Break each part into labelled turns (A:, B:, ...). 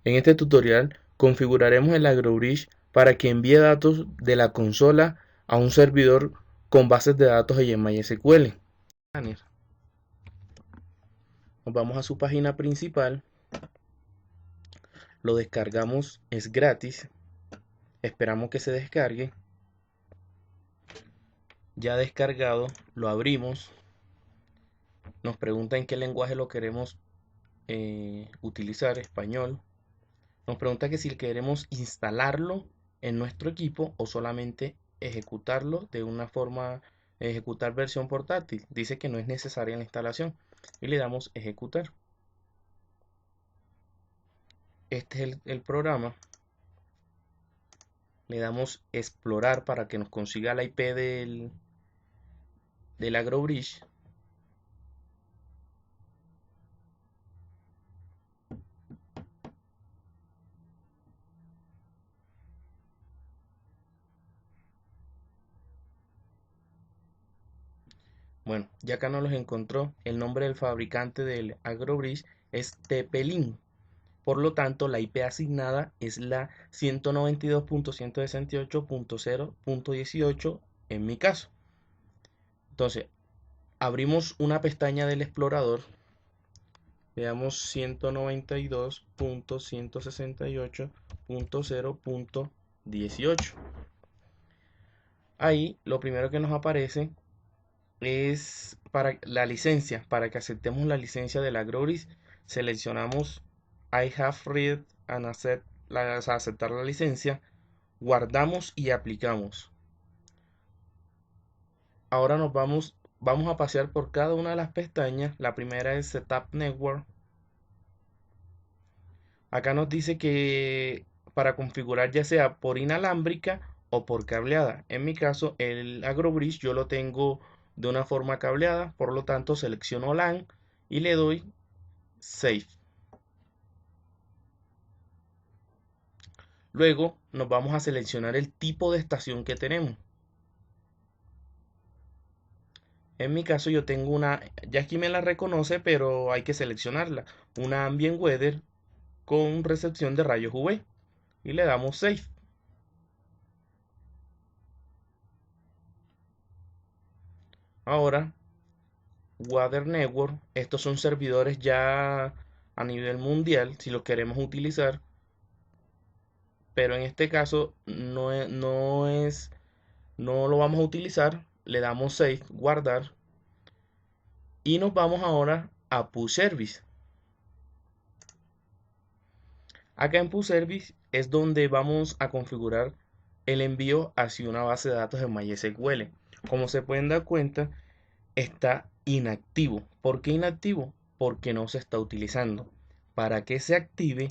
A: En este tutorial configuraremos el AgroBridge para que envíe datos de la consola a un servidor con bases de datos en MySQL. Nos vamos a su página principal, lo descargamos, es gratis, esperamos que se descargue. Ya descargado, lo abrimos, nos pregunta en qué lenguaje lo queremos utilizar, español. Nos pregunta que si queremos instalarlo en nuestro equipo o solamente ejecutarlo de una forma, ejecutar versión portátil. Dice que no es necesaria la instalación y le damos ejecutar. Este es el programa. Le damos explorar para que nos consiga la IP del AgroBridge. Bueno, ya acá nos los encontró. El nombre del fabricante del AgroBridge es TP-Link. Por lo tanto, la IP asignada es la 192.168.0.18 en mi caso. Entonces, abrimos una pestaña del explorador. Veamos 192.168.0.18. Ahí lo primero que nos aparece es para la licencia. Para que aceptemos la licencia del AgroBridge, seleccionamos I have read and accept, aceptar la licencia, guardamos y aplicamos. Ahora vamos a pasear por cada una de las pestañas. La primera es Setup Network. Acá nos dice que para configurar ya sea por inalámbrica o por cableada. En mi caso, el AgroBridge yo lo tengo de una forma cableada, por lo tanto selecciono LAN y le doy Save. Luego nos vamos a seleccionar el tipo de estación que tenemos. En mi caso yo tengo una, ya aquí me la reconoce, pero hay que seleccionarla. Una Ambient Weather con recepción de rayos UV. Y le damos Save. Ahora, Weather Network. Estos son servidores ya a nivel mundial, si los queremos utilizar. Pero en este caso no lo vamos a utilizar. Le damos Save, guardar. Y nos vamos ahora a Push Service. Acá en Push Service es donde vamos a configurar el envío hacia una base de datos en MySQL. Como se pueden dar cuenta, está inactivo. ¿Por qué inactivo? Porque no se está utilizando. Para que se active,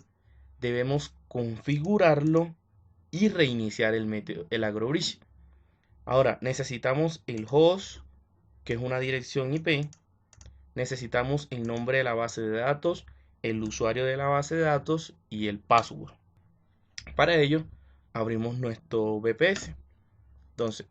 A: debemos configurarlo y reiniciar el método, el AgroBridge. Ahora, necesitamos el host, que es una dirección IP. Necesitamos el nombre de la base de datos, el usuario de la base de datos y el password. Para ello, abrimos nuestro VPS. Entonces,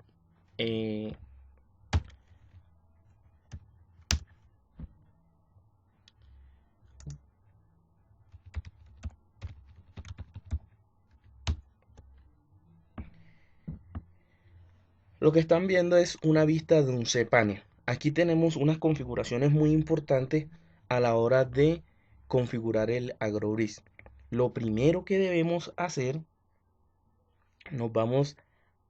A: lo que están viendo es una vista de un cPanel. Aquí tenemos unas configuraciones muy importantes a la hora de configurar el AgroBridge. Lo primero que debemos hacer, nos vamos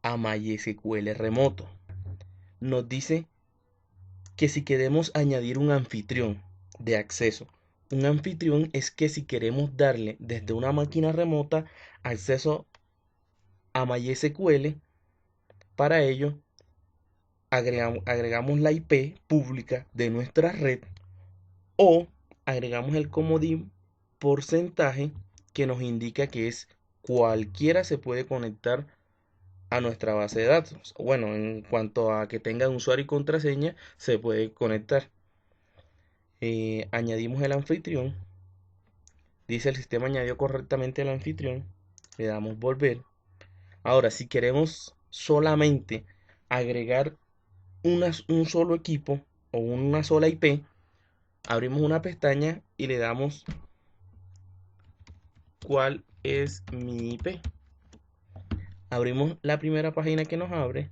A: a MySQL remoto. Nos dice que si queremos añadir un anfitrión de acceso. Un anfitrión es que si queremos darle desde una máquina remota acceso a MySQL, para ello agregamos la IP pública de nuestra red o agregamos el comodín porcentaje que nos indica que es cualquiera se puede conectar a nuestra base de datos. Bueno, en cuanto a que tenga un usuario y contraseña, se puede conectar. Añadimos el anfitrión. Dice el sistema añadió correctamente el anfitrión. Le damos volver. Ahora, si queremos solamente agregar un solo equipo o una sola IP, abrimos una pestaña y le damos cuál es mi IP. Abrimos la primera página que nos abre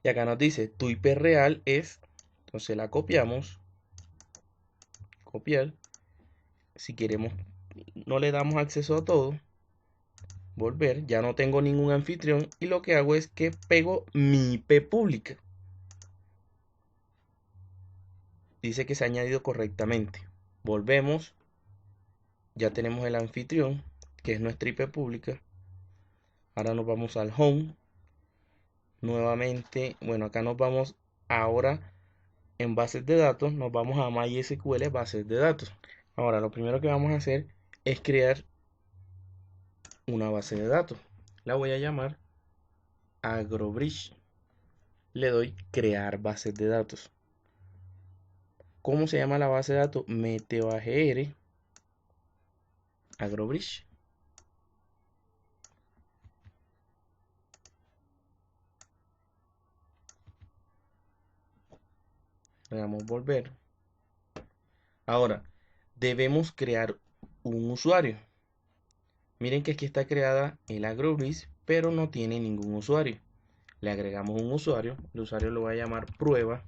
A: y acá nos dice tu IP real es, entonces la copiamos, copiar. Si queremos, no le damos acceso a todo, volver, ya no tengo ningún anfitrión y lo que hago es que pego mi IP pública. Dice que se ha añadido correctamente. Volvemos, ya tenemos el anfitrión, que es nuestra IP pública. Ahora nos vamos al home. Nuevamente, bueno, acá nos vamos ahora en bases de datos, nos vamos a MySQL bases de datos. Ahora, lo primero que vamos a hacer es crear una base de datos. La voy a llamar AgroBridge. Le doy crear bases de datos. ¿Cómo se llama la base de datos? MeteoAGR AgroBridge. Le damos volver. Ahora, debemos crear un usuario. Miren que aquí está creada el AgroBridge, pero no tiene ningún usuario. Le agregamos un usuario. El usuario lo va a llamar prueba.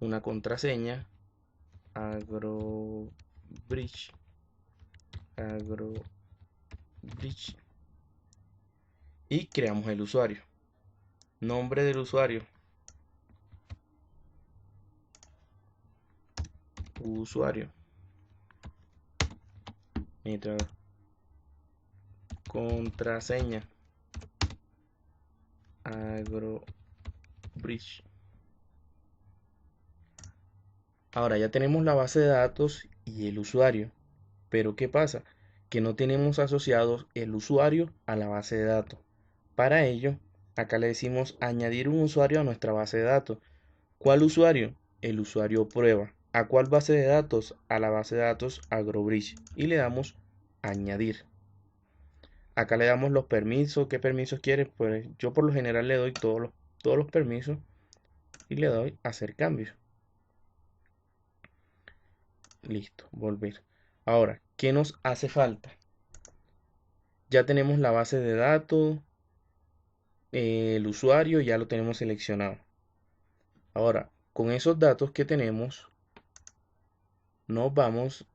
A: Una contraseña. AgroBridge. Y creamos el usuario. Nombre del usuario. Usuario. Contraseña. AgroBridge. Ahora ya tenemos la base de datos y el usuario. Pero ¿qué pasa? Que no tenemos asociados el usuario a la base de datos. Para ello, acá le decimos añadir un usuario a nuestra base de datos. ¿Cuál usuario? El usuario prueba. ¿A cuál base de datos? A la base de datos AgroBridge. Y le damos añadir. Acá le damos los permisos. ¿Qué permisos quiere? Pues yo por lo general le doy todos los permisos y le doy hacer cambios. Listo, volver. Ahora, ¿qué nos hace falta? Ya tenemos la base de datos, el usuario ya lo tenemos seleccionado. Ahora, con esos datos que tenemos, nos vamos,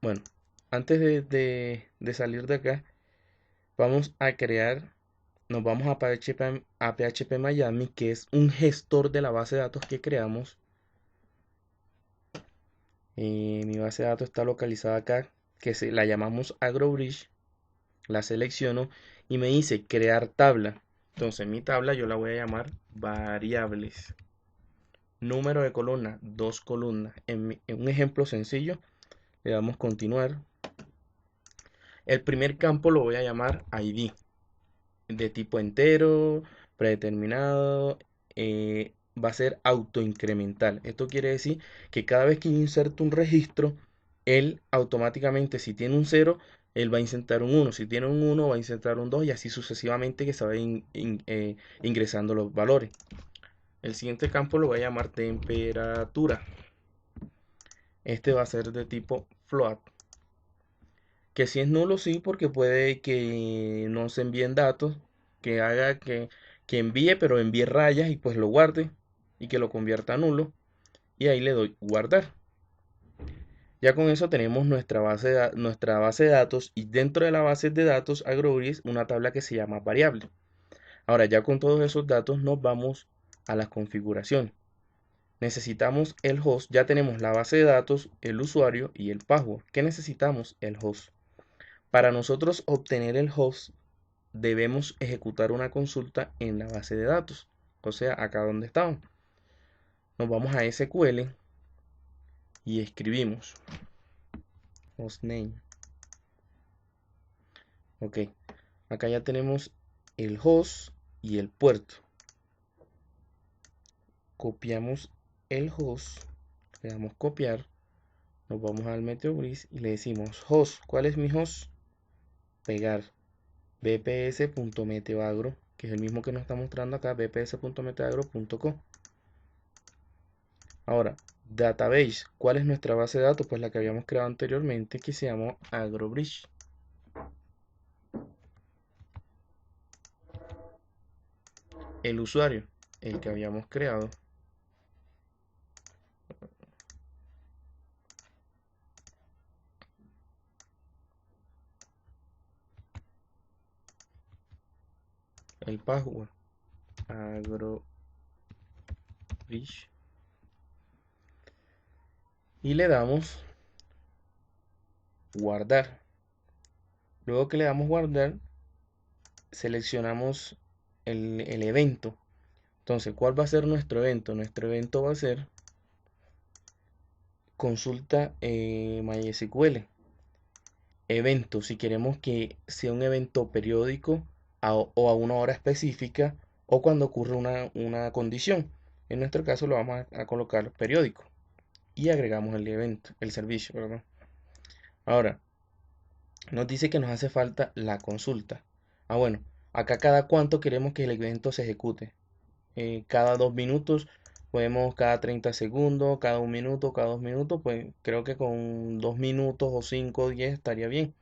A: bueno, antes de salir de acá, vamos a crear, nos vamos a PHP Miami, que es un gestor de la base de datos que creamos. Mi base de datos está localizada acá, que la llamamos AgroBridge. La selecciono y me dice crear tabla. Entonces mi tabla yo la voy a llamar variables. Número de columna, 2 columnas. En un ejemplo sencillo, le damos continuar. El primer campo lo voy a llamar ID, de tipo entero, predeterminado, va a ser autoincremental. Esto quiere decir que cada vez que yo inserto un registro, él automáticamente, si tiene un 0, él va a insertar un 1. Si tiene un 1, va a insertar un 2 y así sucesivamente que se va ingresando los valores. El siguiente campo lo voy a llamar temperatura. Este va a ser de tipo float. Que si es nulo, sí, porque puede que no se envíen datos, que haga que envíe, pero envíe rayas y pues lo guarde y que lo convierta a nulo. Y ahí le doy guardar. Ya con eso tenemos nuestra base de datos y dentro de la base de datos AgroBridge una tabla que se llama variable. Ahora ya con todos esos datos nos vamos a las configuraciones. Necesitamos el host, ya tenemos la base de datos, el usuario y el password. ¿Qué necesitamos? El host. Para nosotros obtener el host debemos ejecutar una consulta en la base de datos, o sea, acá donde estamos. Nos vamos a SQL y escribimos hostname. Ok, acá ya tenemos el host y el puerto. Copiamos el host, le damos copiar, nos vamos al MeteoBridge y le decimos host. ¿Cuál es mi host? Pegar bps.meteoagro, que es el mismo que nos está mostrando acá, bps.meteoagro.co. Ahora, Database. ¿Cuál es nuestra base de datos? Pues la que habíamos creado anteriormente, que se llamó Agrobridge. El usuario, el que habíamos creado. El password, Agrobridge. Y le damos guardar. Luego que le damos guardar, seleccionamos el evento. Entonces, ¿cuál va a ser nuestro evento? Nuestro evento va a ser consulta MySQL. Evento, si queremos que sea un evento periódico o a una hora específica o cuando ocurre una condición. En nuestro caso lo vamos a colocar periódico y agregamos el evento, el servicio, ¿verdad? Ahora, nos dice que nos hace falta la consulta. Bueno, acá cada cuánto queremos que el evento se ejecute. Cada 2 minutos, podemos cada 30 segundos, cada 1 minuto, cada 2 minutos, pues creo que con 2 minutos o 5 o 10 estaría bien.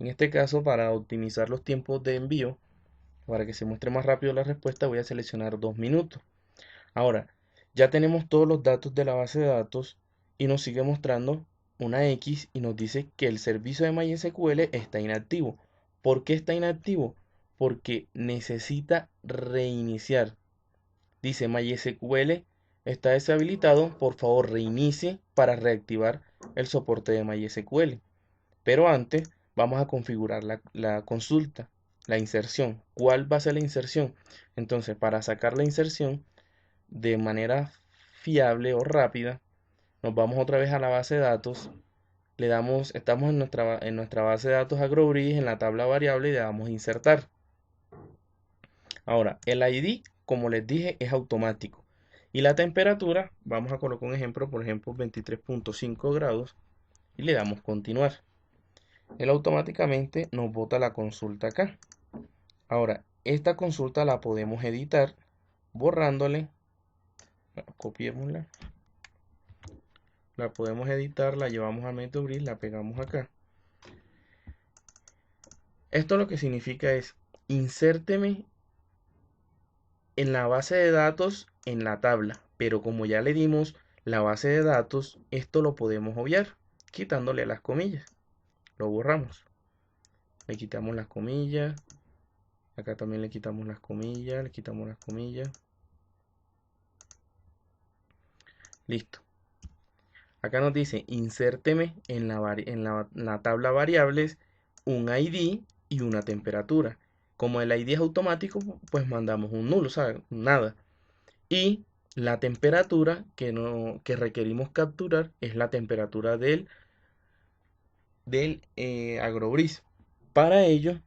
A: En este caso, para optimizar los tiempos de envío, para que se muestre más rápido la respuesta, voy a seleccionar 2 minutos. Ahora, ya tenemos todos los datos de la base de datos y nos sigue mostrando una X y nos dice que el servicio de MySQL está inactivo. ¿Por qué está inactivo? Porque necesita reiniciar. Dice MySQL está deshabilitado, por favor reinicie para reactivar el soporte de MySQL. Pero antes vamos a configurar la consulta, la inserción. ¿Cuál va a ser la inserción? Entonces, para sacar la inserción de manera fiable o rápida, nos vamos otra vez a la base de datos, le damos, estamos en nuestra base de datos Agrobridge, en la tabla variable y le damos insertar. Ahora, el ID, como les dije, es automático. Y la temperatura, vamos a colocar un ejemplo, por ejemplo, 23.5 grados y le damos continuar. Él automáticamente nos bota la consulta acá. Ahora, esta consulta la podemos editar borrándole, copiémosla, la podemos editar, la llevamos a MetaBridge, la pegamos acá. Esto lo que significa es, insérteme en la base de datos en la tabla, pero como ya le dimos la base de datos, esto lo podemos obviar, quitándole las comillas. Lo borramos. Le quitamos las comillas. Acá también le quitamos las comillas, le quitamos las comillas. Listo. Acá nos dice, insérteme en la tabla variables un ID y una temperatura. Como el ID es automático, pues mandamos un nulo, ¿sabes? Nada. Y la temperatura que requerimos capturar es la temperatura del Agrobridge. Para ello,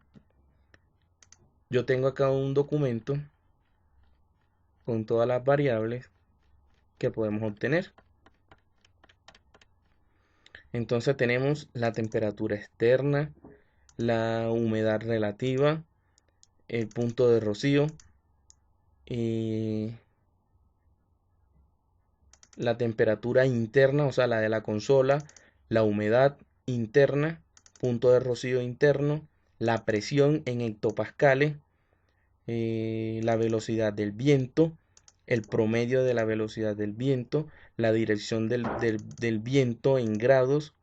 A: yo tengo acá un documento con todas las variables que podemos obtener. Entonces tenemos la temperatura externa, la humedad relativa, el punto de rocío, la temperatura interna, o sea, la de la consola, la humedad interna, punto de rocío interno, la presión en hectopascales, la velocidad del viento, el promedio de la velocidad del viento, la dirección del viento en grados,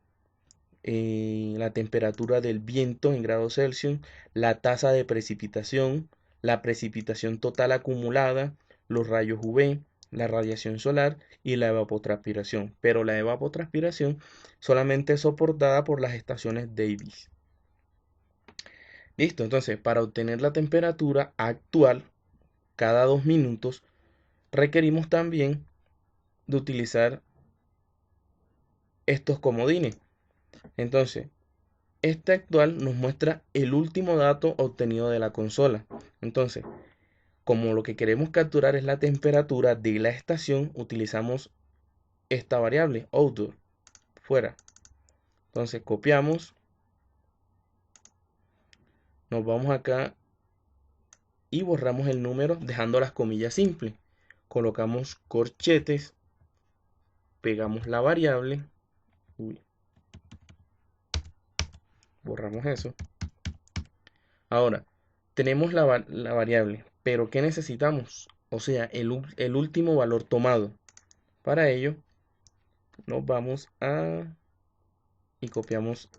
A: la temperatura del viento en grados Celsius, la tasa de precipitación, la precipitación total acumulada, los rayos UV, la radiación solar y la evapotranspiración. Pero la evapotranspiración solamente es soportada por las estaciones Davis. Listo, entonces para obtener la temperatura actual cada 2 minutos requerimos también de utilizar estos comodines. Entonces, este actual nos muestra el último dato obtenido de la consola. Entonces, como lo que queremos capturar es la temperatura de la estación, utilizamos esta variable, outdoor, fuera. Entonces, copiamos, nos vamos acá y borramos el número dejando las comillas simples. Colocamos corchetes pegamos la variable. Uy, borramos eso. Ahora, tenemos la variable, pero ¿qué necesitamos? O sea, el último valor tomado. Para ello, nos vamos a y copiamos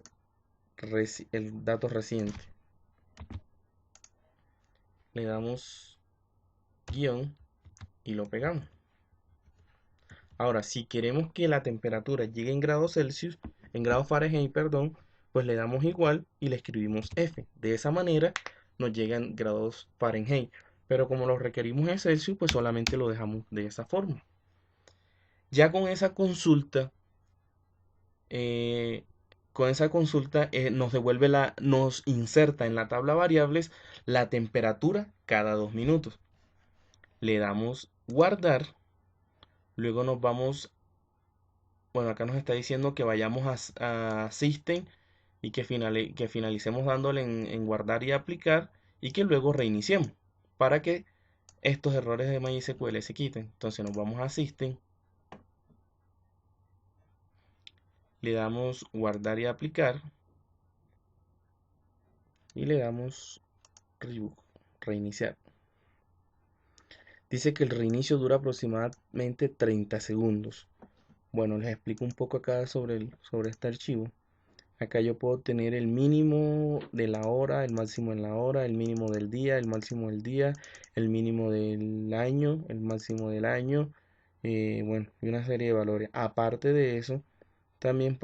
A: el dato reciente. Le damos guión y lo pegamos. Ahora, si queremos que la temperatura llegue en grados Celsius, en grados Fahrenheit, perdón, pues le damos igual y le escribimos F. De esa manera nos llegan grados Fahrenheit. Pero como lo requerimos en Celsius, pues solamente lo dejamos de esa forma. Ya eh, con esa consulta nos inserta en la tabla variables la temperatura cada 2 minutos. Le damos guardar. Luego nos vamos, bueno, acá nos está diciendo que vayamos a System y que finalicemos dándole en guardar y aplicar y que luego reiniciemos para que estos errores de MySQL se quiten. Entonces nos vamos a System, le damos guardar y aplicar y le damos reiniciar. Dice que el reinicio dura aproximadamente 30 segundos. Bueno, les explico un poco acá sobre este archivo. Acá yo puedo tener el mínimo de la hora, el máximo en la hora, el mínimo del día, el máximo del día, el mínimo del año, el máximo del año, bueno, y una serie de valores. Aparte de eso, también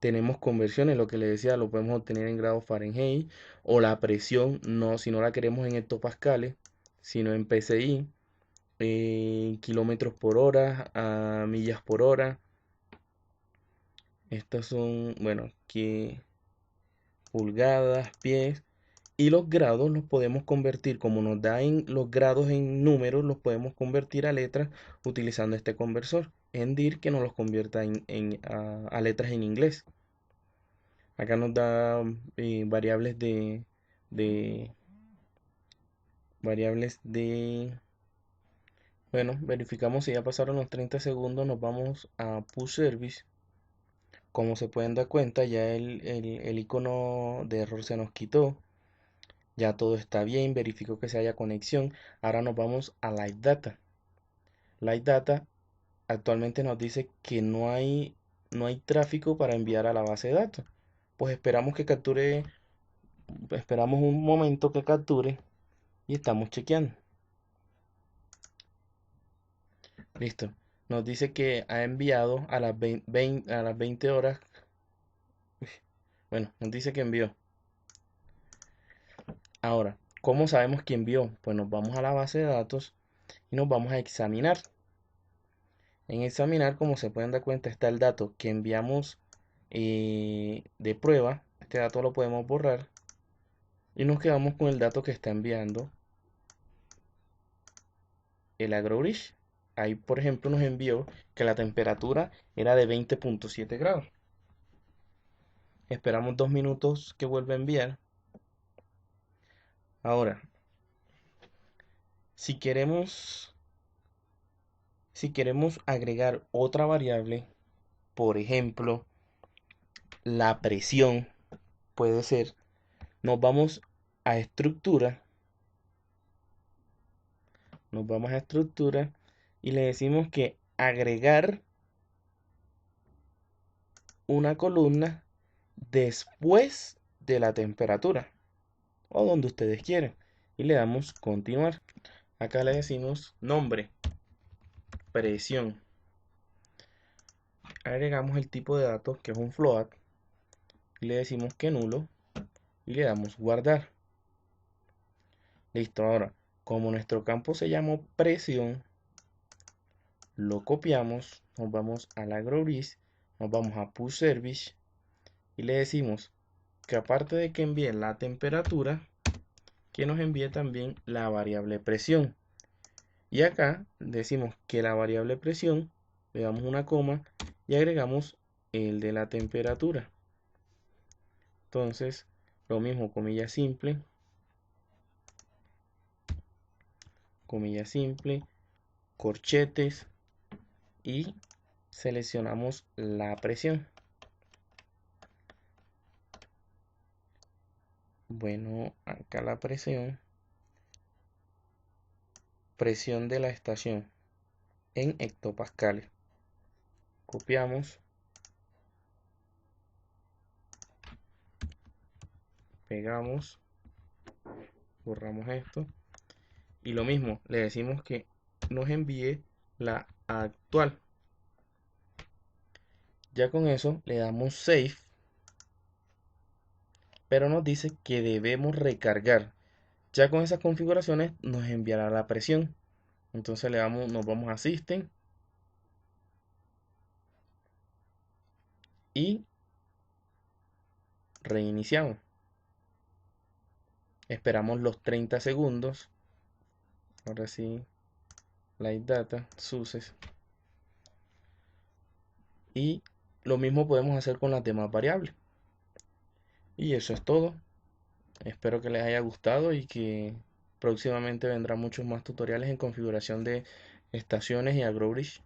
A: tenemos conversiones, lo que les decía, lo podemos obtener en grados Fahrenheit o la presión, no, si no la queremos en hectopascales, sino en PSI, kilómetros por hora, a millas por hora. Estas son, bueno, que pulgadas, pies. Y los grados los podemos convertir, como nos da en los grados en números, los podemos convertir a letras utilizando este conversor. En DIR que nos los convierta a letras en inglés. Acá nos da de variables de bueno, verificamos si ya pasaron los 30 segundos, nos vamos a Push Service. Como se pueden dar cuenta, ya el icono de error se nos quitó. Ya todo está bien, verificó que se haya conexión. Ahora nos vamos a Live Data. Live Data actualmente nos dice que no hay tráfico para enviar a la base de datos. Pues esperamos un momento que capture y estamos chequeando. Listo. Nos dice que ha enviado a las 20 horas. Bueno, nos dice que envió. Ahora, ¿cómo sabemos que envió? Pues nos vamos a la base de datos y nos vamos a examinar. En examinar, como se pueden dar cuenta, está el dato que enviamos de prueba. Este dato lo podemos borrar y nos quedamos con el dato que está enviando el AgroBridge. Ahí, por ejemplo, nos envió que la temperatura era de 20.7 grados. Esperamos 2 minutos que vuelva a enviar. Ahora, si queremos agregar otra variable, por ejemplo, la presión, puede ser, nos vamos a estructura, y le decimos que agregar una columna después de la temperatura o donde ustedes quieran y le damos continuar. Acá le decimos nombre, presión, agregamos el tipo de datos que es un float y le decimos que nulo y le damos guardar. Listo. Ahora, como nuestro campo se llamó presión, lo copiamos, nos vamos a la AgroBridge, nos vamos a Push Service y le decimos que aparte de que envíe la temperatura, que nos envíe también la variable presión. Y acá decimos que la variable presión, le damos una coma y agregamos el de la temperatura. Entonces, lo mismo, comilla simple, corchetes, y seleccionamos la presión. Bueno, acá la presión de la estación en hectopascales. Copiamos, pegamos, borramos esto y lo mismo, le decimos que nos envíe la actual. Ya con eso le damos save, pero nos dice que debemos recargar. Ya con esas configuraciones nos enviará la presión. Entonces nos vamos a System y reiniciamos. Esperamos los 30 segundos. Ahora sí, Light Data, Suces. Y lo mismo podemos hacer con las demás variables. Y eso es todo. Espero que les haya gustado y que próximamente vendrán muchos más tutoriales en configuración de estaciones y AgroBridge.